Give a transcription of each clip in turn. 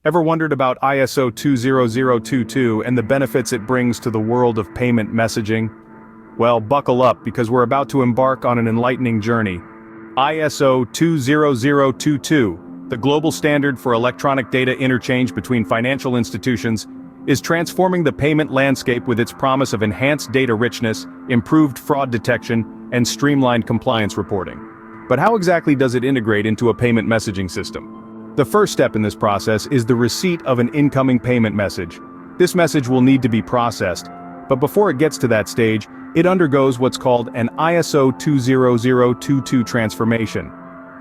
Ever wondered about ISO 20022 and the benefits it brings to the world of payment messaging? Well, buckle up because we're about to embark on an enlightening journey. ISO 20022, the global standard for electronic data interchange between financial institutions, is transforming the payment landscape with its promise of enhanced data richness, improved fraud detection, and streamlined compliance reporting. But how exactly does it integrate into a payment messaging system? The first step in this process is the receipt of an incoming payment message. This message will need to be processed, but before it gets to that stage, it undergoes what's called an ISO 20022 transformation.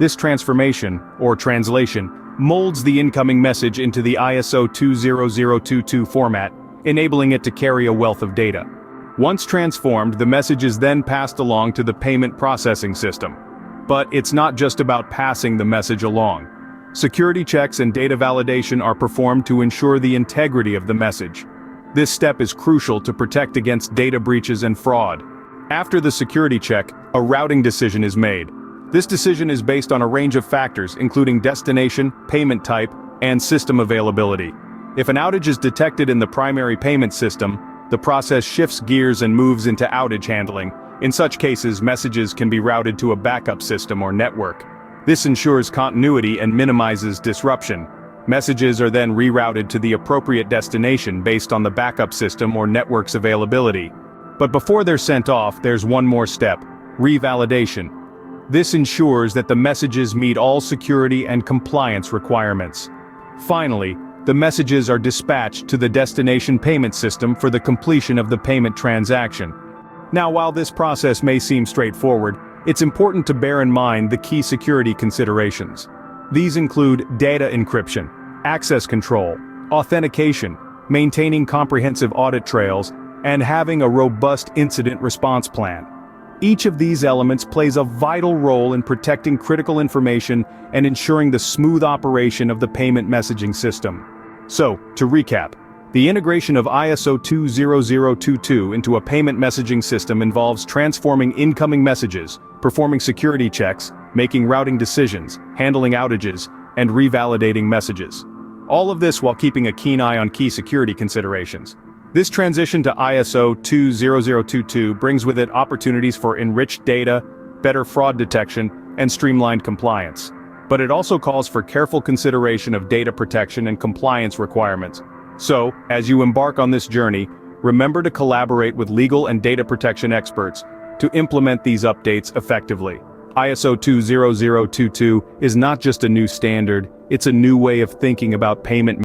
This transformation, or translation, molds the incoming message into the ISO 20022 format, enabling it to carry a wealth of data. Once transformed, the message is then passed along to the payment processing system. But it's not just about passing the message along. Security checks and data validation are performed to ensure the integrity of the message. This step is crucial to protect against data breaches and fraud. After the security check, a routing decision is made. This decision is based on a range of factors, including destination, payment type, and system availability. If an outage is detected in the primary payment system, the process shifts gears and moves into outage handling. In such cases, messages can be routed to a backup system or network. This ensures continuity and minimizes disruption. Messages are then rerouted to the appropriate destination based on the backup system or network's availability. But before they're sent off, there's one more step: revalidation. This ensures that the messages meet all security and compliance requirements. Finally, the messages are dispatched to the destination payment system for the completion of the payment transaction. Now, while this process may seem straightforward, it's important to bear in mind the key security considerations. These include data encryption, access control, authentication, maintaining comprehensive audit trails, and having a robust incident response plan. Each of these elements plays a vital role in protecting critical information and ensuring the smooth operation of the payment messaging system. So, to recap, the integration of ISO 20022 into a payment messaging system involves transforming incoming messages, performing security checks, making routing decisions, handling outages, and revalidating messages. All of this while keeping a keen eye on key security considerations. This transition to ISO 20022 brings with it opportunities for enriched data, better fraud detection, and streamlined compliance. But it also calls for careful consideration of data protection and compliance requirements. So, as you embark on this journey, remember to collaborate with legal and data protection experts to implement these updates effectively. ISO 20022 is not just a new standard, it's a new way of thinking about payment